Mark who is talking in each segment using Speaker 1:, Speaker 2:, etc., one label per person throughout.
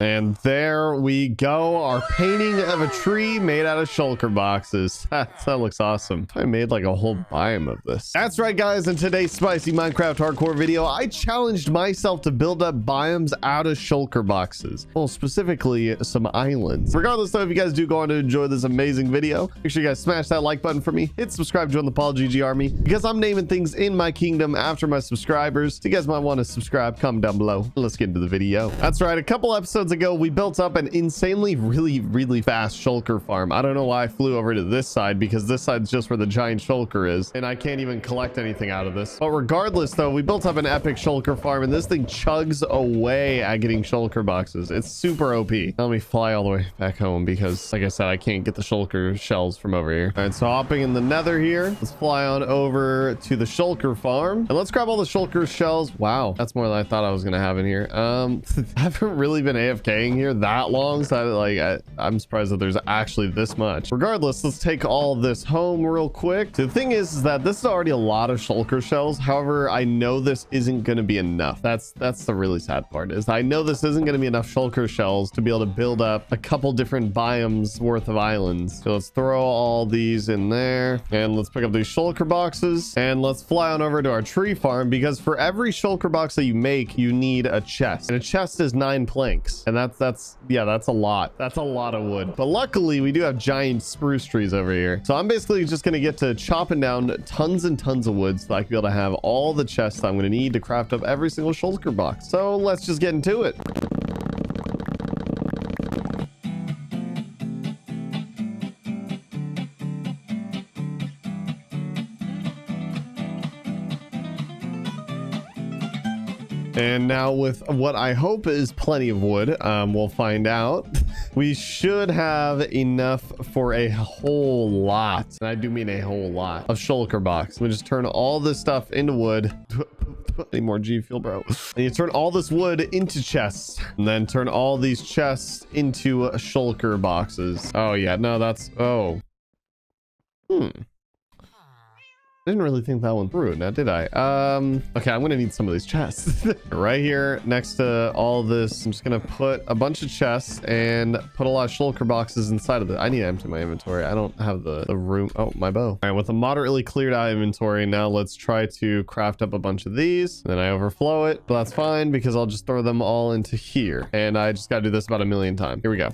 Speaker 1: And there we go. Our painting of a tree made out of shulker boxes. That looks awesome. I made like a whole biome of this. That's right, guys. In today's spicy Minecraft hardcore video, I challenged myself to build up biomes out of shulker boxes. Well, specifically some islands. Regardless though, if you guys do go on to enjoy this amazing video, make sure you guys smash that like button for me. Hit subscribe, join the PaulGG army, because I'm naming things in my kingdom after my subscribers. So you guys might want to subscribe, comment down below. Let's get into the video. That's right. A couple episodes ago, we built up an insanely really fast shulker farm. I don't know why I flew over to this side, because this side's just where the giant shulker is, and I can't even collect anything out of this. But regardless though, we built up an epic shulker farm, and this thing chugs away at getting shulker boxes. It's super OP. Let me fly all the way back home, because like I said, I can't get the shulker shells from over here. All right, so hopping in the nether here, let's fly on over to the shulker farm, and let's grab all the shulker shells. Wow, that's more than I thought I was gonna have in here. I haven't really been AFKing here that long, so I'm surprised that there's actually this much. Regardless, let's take all of this home real quick. The thing is that this is already a lot of shulker shells. However, I know this isn't going to be enough. That's the really sad part, is I know this isn't going to be enough shulker shells to be able to build up a couple different biomes worth of islands. So let's throw all these in there, and let's pick up these shulker boxes, and let's fly on over to our tree farm, because for every shulker box that you make, you need a chest, and a chest is 9 planks, and that's a lot. That's a lot of wood. But luckily, we do have giant spruce trees over here. So I'm basically just going to get to chopping down tons and tons of wood, so I can be able to have all the chests I'm going to need to craft up every single shulker box. So let's just get into it. And now with what I hope is plenty of wood, we'll find out. We should have enough for a whole lot, and I do mean a whole lot, of shulker box. We just turn all this stuff into wood. Any more G fuel, bro? And you turn all this wood into chests, and then turn all these chests into shulker boxes. Oh yeah, no, that's, oh. I didn't really think that one through, now did I? Okay, I'm gonna need some of these chests. Right here next to all this, I'm just gonna put a bunch of chests and put a lot of shulker boxes inside of it. I need to empty my inventory. I don't have the room. Oh, my bow. All right, with a moderately cleared out inventory, now let's try to craft up a bunch of these. And then I overflow it, but that's fine, because I'll just throw them all into here. And I just gotta do this about 1,000,000 times. Here we go.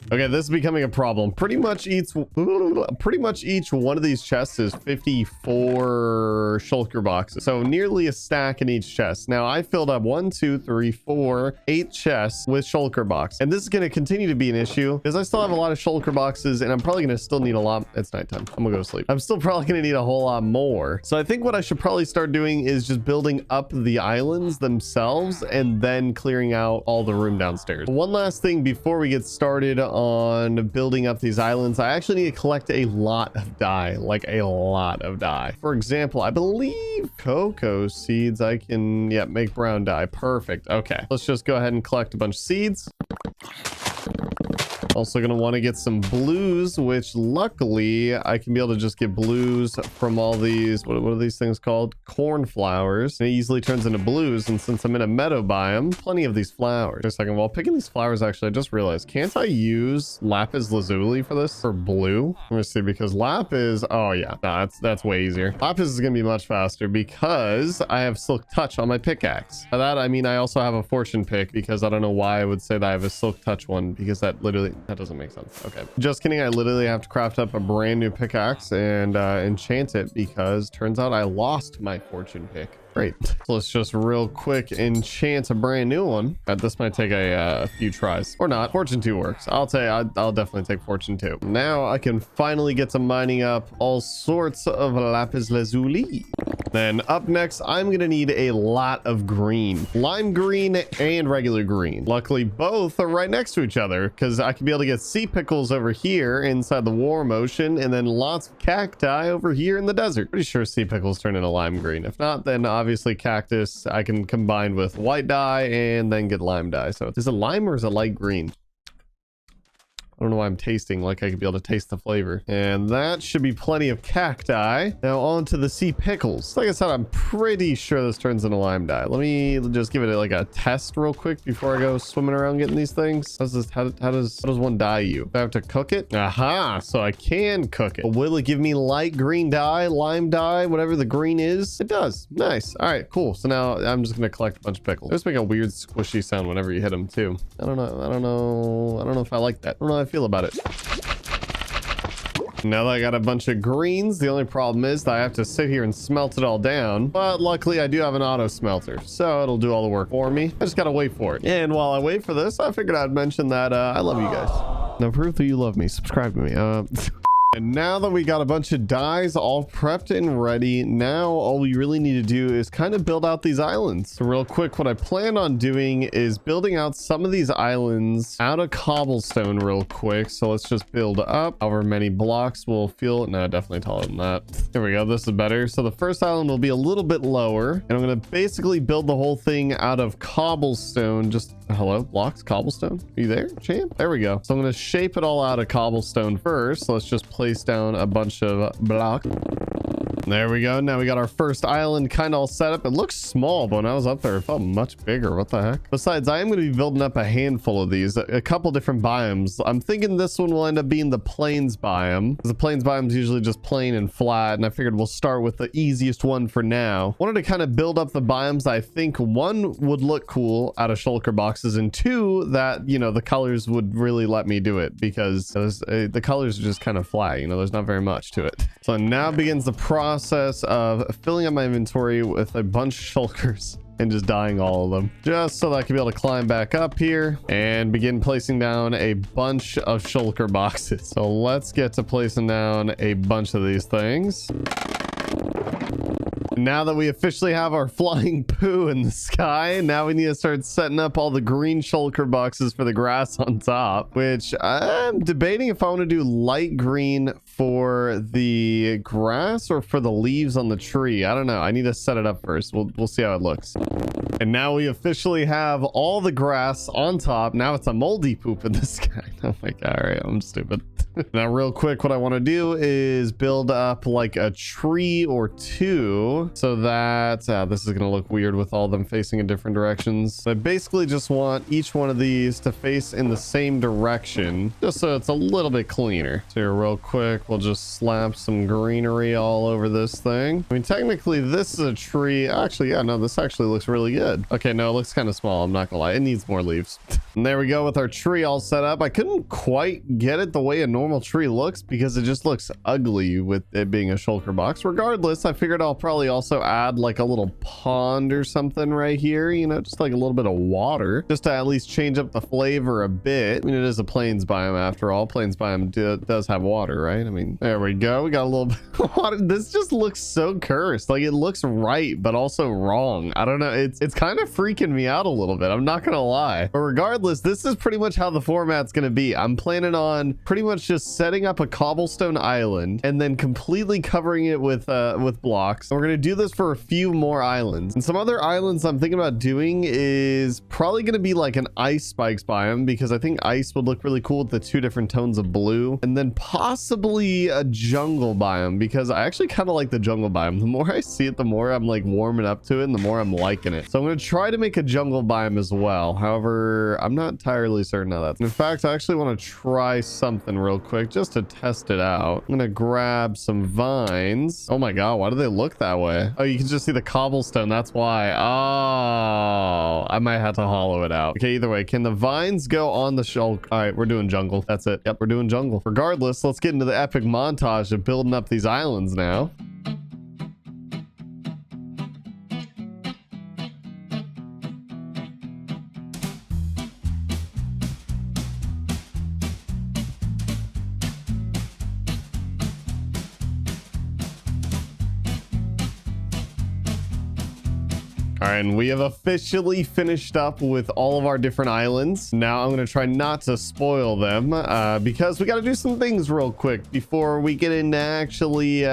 Speaker 1: Okay, this is becoming a problem. Pretty much each one of these chests is 54 shulker boxes. So nearly a stack in each chest. Now I filled up 1, 2, 3, 4, 8 chests with shulker box. And this is going to continue to be an issue, because I still have a lot of shulker boxes, and I'm probably going to still need a lot. It's nighttime. I'm gonna go to sleep. I'm still probably going to need a whole lot more. So I think what I should probably start doing is just building up the islands themselves, and then clearing out all the room downstairs. One last thing before we get started on building up these islands, I actually need to collect a lot of dye, like a lot of dye. For example, I believe cocoa seeds I can, yeah, make brown dye. Perfect. Okay, let's just go ahead and collect a bunch of seeds. Also gonna want to get some blues, which luckily I can be able to just get blues from all these, what are these things called? Cornflowers. And it easily turns into blues, and since I'm in a meadow biome, plenty of these flowers. Just a second, while picking these flowers, actually I just realized, can't I use lapis lazuli for this, for blue? Let me see, because lapis, oh yeah, no, that's way easier. Lapis is gonna be much faster because I have silk touch on my pickaxe. By that I mean I also have a fortune pick, because I don't know why I would say that I have a silk touch one, because that literally, that doesn't make sense. Okay, just kidding. I literally have to craft up a brand new pickaxe and enchant it, because turns out I lost my fortune pick. Great. So let's just real quick enchant a brand new one. This might take a few tries, or not. Fortune 2 works. I'll definitely take Fortune 2. Now I can finally get to mining up all sorts of lapis lazuli. Then up next, I'm gonna need a lot of green, lime green and regular green. Luckily, both are right next to each other, because I can be able to get sea pickles over here inside the warm ocean, and then lots of cacti over here in the desert. Pretty sure sea pickles turn into lime green. If not, then obviously cactus I can combine with white dye and then get lime dye. So is it lime or is it light green? I don't know why I'm tasting like I could be able to taste the flavor. And that should be plenty of cacti. Now on to the sea pickles. Like I said, I'm pretty sure this turns into lime dye. Let me just give it like a test real quick before I go swimming around getting these things. How does one dye you? Do I have to cook it? Aha, so I can cook it. But will it give me light green dye, lime dye, whatever the green is? It does. Nice. All right, cool. So now I'm just gonna collect a bunch of pickles. They just make a weird squishy sound whenever you hit them too. I don't know if I like that. I don't know how I feel about it. Now that I got a bunch of greens, the only problem is that I have to sit here and smelt it all down. But luckily I do have an auto smelter, so it'll do all the work for me. I just gotta wait for it. And while I wait for this, I figured I'd mention that I love you guys. Now prove that you love me. Subscribe to me. And now that we got a bunch of dyes all prepped and ready, now all we really need to do is kind of build out these islands. So real quick, what I plan on doing is building out some of these islands out of cobblestone real quick. So let's just build up however many blocks will feel. No, definitely taller than that. There we go. This is better. So the first island will be a little bit lower, and I'm going to basically build the whole thing out of cobblestone. Just hello, blocks, cobblestone. Are you there, champ? There we go. So I'm going to shape it all out of cobblestone first. So let's just place down a bunch of blocks. There we go. Now we got our first island kind of all set up. It looks small, but when I was up there, it felt much bigger. What the heck? Besides, I am going to be building up a handful of these, a couple different biomes. I'm thinking this one will end up being the plains biome. The plains biome is usually just plain and flat, and I figured we'll start with the easiest one for now. Wanted to kind of build up the biomes I think one would look cool out of shulker boxes, and two that, you know, the colors would really let me do it, because the colors are just kind of flat. You know, there's not very much to it. So now begins the process of filling up my inventory with a bunch of shulkers and just dyeing all of them, just so that I can be able to climb back up here and begin placing down a bunch of shulker boxes. So let's get to placing down a bunch of these things. Now that we officially have our flying poo in the sky, now we need to start setting up all the green shulker boxes for the grass on top, which I'm debating if I want to do light green for the grass or for the leaves on the tree. I don't know. I need to set it up first. We'll see how it looks. And now we officially have all the grass on top. Now it's a moldy poop in the sky. Oh my God. All right, I'm stupid. Now real quick, what I want to do is build up like a tree or two, so that this is going to look weird with all of them facing in different directions. So I basically just want each one of these to face in the same direction, just so it's a little bit cleaner. So here real quick, we'll just slap some greenery all over this thing. I mean, technically this is a tree. Actually, yeah, no, this actually looks really good. Okay, no, it looks kind of small. I'm not gonna lie. It needs more leaves. And there we go with our tree all set up. I couldn't quite get it the way a normal tree looks because it just looks ugly with it being a shulker box. Regardless, I figured I'll probably also add like a little pond or something right here, you know, just like a little bit of water, just to at least change up the flavor a bit. I mean, it is a plains biome after all. Plains biome does have water, right? I mean, there we go. We got a little bit of water. This just looks so cursed. Like, it looks right, but also wrong. I don't know. It's kind of freaking me out a little bit. I'm not gonna lie. But regardless, this is pretty much how the format's gonna be. I'm planning on pretty much just setting up a cobblestone island and then completely covering it with blocks. And we're gonna do this for a few more islands. And some other islands I'm thinking about doing is probably gonna be like an ice spikes biome, because I think ice would look really cool with the two different tones of blue. And then possibly a jungle biome, because I actually kind of like the jungle biome. The more I see it, the more I'm like warming up to it and the more I'm liking it. So I'm gonna try to make a jungle biome as well. However, I'm not entirely certain of that. In fact, I actually want to try something real quick just to test it out. I'm gonna grab some vines. Oh my God, why do they look that way? Oh, you can just see the cobblestone. That's why. Oh, I might have to hollow it out. Okay, either way, can the vines go on the shulker? All right, we're doing jungle. That's it. Yep, we're doing jungle. Regardless, let's get into the epic montage of building up these islands now. All All right, and we have officially finished up with all of our different islands. Now I'm going to try not to spoil them because we got to do some things real quick before we get into actually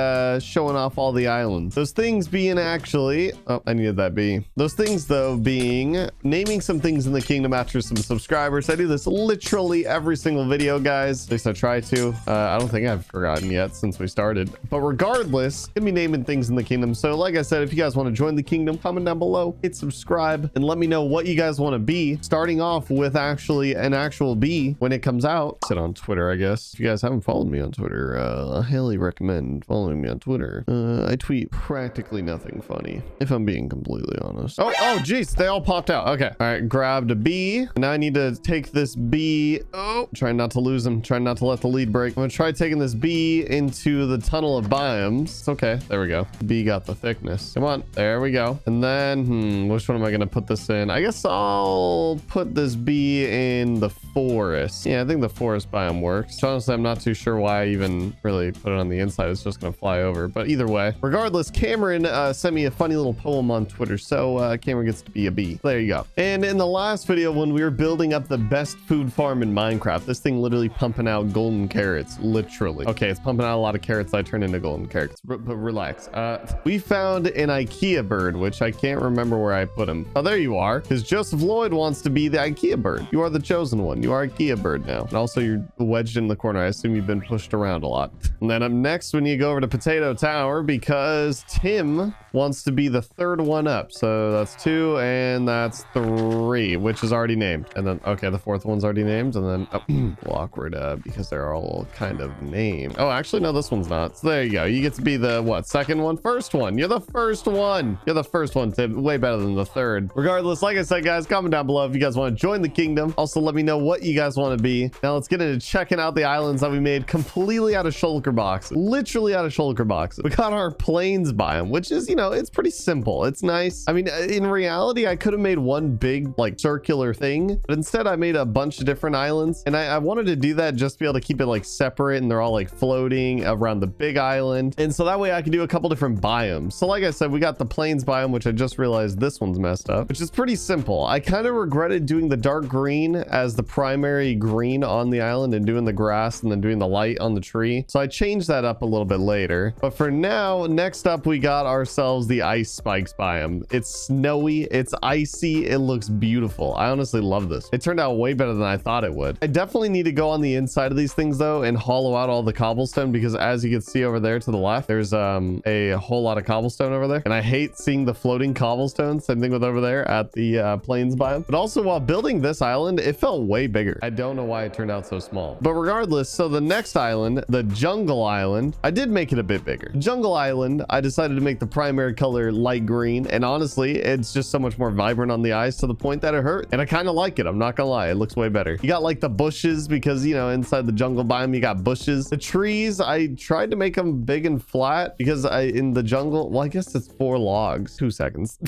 Speaker 1: showing off all the islands. Those things being actually, oh, I needed that B. Those things though being naming some things in the kingdom after some subscribers. I do this literally every single video, guys. At least I try to. I don't think I've forgotten yet since we started. But regardless, gonna be naming things in the kingdom. So like I said, if you guys want to join the kingdom, comment down below, hit subscribe, and let me know what you guys want to be. Starting off with actually an actual B when it comes out. Sit on Twitter, I guess. If you guys haven't followed me on Twitter, I highly recommend following me on Twitter. I tweet practically nothing funny, if I'm being completely honest. Oh, geez, they all popped out. Okay. All right, grabbed a B. Now I need to take this B. Oh, trying not to lose them. Trying not to let the lead break. I'm gonna try taking this B into the tunnel of biomes. It's okay. There we go. B got the thickness. Come on. There we go. And then, which one am I gonna put this in? I guess I'll put this B in the forest. Yeah, I think the forest biome works. So honestly, I'm not too sure why I even really put it on the inside. It's just gonna fly over. But either way, regardless, Cameron sent me a funny little poem on Twitter. So Cameron gets to be a B. There you go. And in the last video, when we were building up the best food farm in Minecraft, this thing literally pumping out golden carrots, literally. Okay, it's pumping out a lot of carrots that I turned into golden carrots, but relax. We found an IKEA bird, which I can't remember where I put him. Oh, there you are, because Joseph Lloyd wants to be the IKEA bird. You are the chosen one. You are IKEA bird now. And also you're wedged in the corner. I assume you've been pushed around a lot. And then up next, we need to go over to Potato Tower because Tim wants to be the third one up. So that's 2 and that's 3, which is already named. And then, okay, the fourth one's already named. And then, well, awkward because they're all kind of named. Oh, actually, no, this one's not. So there you go. You get to be the, what, second one? First one. You're the first one. You're the first one, Tim. Way better than the third. Regardless, like I said, guys, comment down below if you guys want to join the kingdom. Also, let me know what you guys want to be. Now, let's get into checking out the islands that we made completely out of shulker boxes. Literally out of shulker boxes. We got our plains biome, which is, you know, it's pretty simple. It's nice. I mean, in reality, I could have made one big, like, circular thing, but instead I made a bunch of different islands, and I wanted to do that just to be able to keep it, like, separate, and they're all, like, floating around the big island, and so that way I can do a couple different biomes. So like I said, we got the plains biome, which I just realized this one's messed up, which is pretty simple. I kind of regretted doing the dark green as the primary green on the island and doing the grass and then doing the light on the tree, so I changed that up a little bit later. But for now, next up we got ourselves the ice spikes biome. It's snowy, it's icy, it looks beautiful. I honestly love this. It turned out way better than I thought it would. I definitely need to go on the inside of these things though and hollow out all the cobblestone, because as you can see over there to the left, there's a whole lot of cobblestone over there, and I hate seeing the floating cobblestone. Same thing with over there at the plains biome. But also, while building this island, it felt way bigger. I don't know why it turned out so small, but regardless, so the next island, the jungle island, I did make it a bit bigger. Jungle island, I decided to make the primary color light green, and honestly, it's just so much more vibrant on the eyes to the point that it hurt, and I kind of like it. I'm not gonna lie, it looks way better. You got like the bushes, because you know, inside the jungle biome you got bushes. The trees, I tried to make them big and flat because in the jungle, well, I guess it's 4 logs. 2 seconds.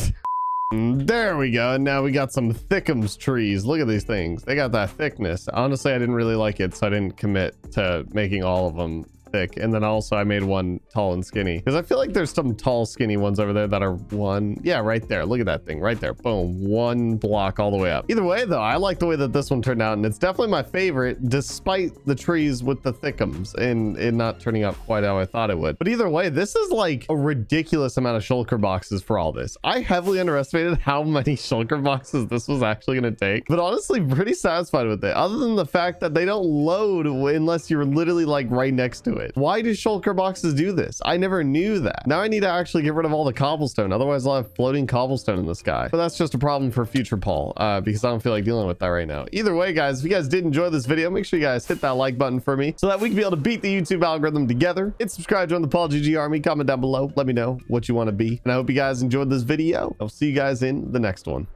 Speaker 1: There we go. And now we got some thickums trees. Look at these things. They got that thickness. Honestly, I didn't really like it, so I didn't commit to making all of them thick. And then also I made one tall and skinny, because I feel like there's some tall skinny ones over there that are one, yeah, right there. Look at that thing right there. Boom, 1 block all the way up. Either way though, I like the way that this one turned out, and it's definitely my favorite despite the trees with the thickums and it not turning out quite how I thought it would. But either way, this is like a ridiculous amount of shulker boxes for all this. I heavily underestimated how many shulker boxes this was actually going to take, but honestly pretty satisfied with it, other than the fact that they don't load unless you're literally like right next to it. Why do shulker boxes do this? I never knew that. Now I need to actually get rid of all the cobblestone, otherwise I'll have floating cobblestone in the sky. But that's just a problem for future Paul, because I don't feel like dealing with that right now. Either way, guys, if you guys did enjoy this video, make sure you guys hit that like button for me so that we can be able to beat the YouTube algorithm together. Hit subscribe, join the PaulGG army, comment down below, let me know what you want to be, and I hope you guys enjoyed this video. I'll see you guys in the next one.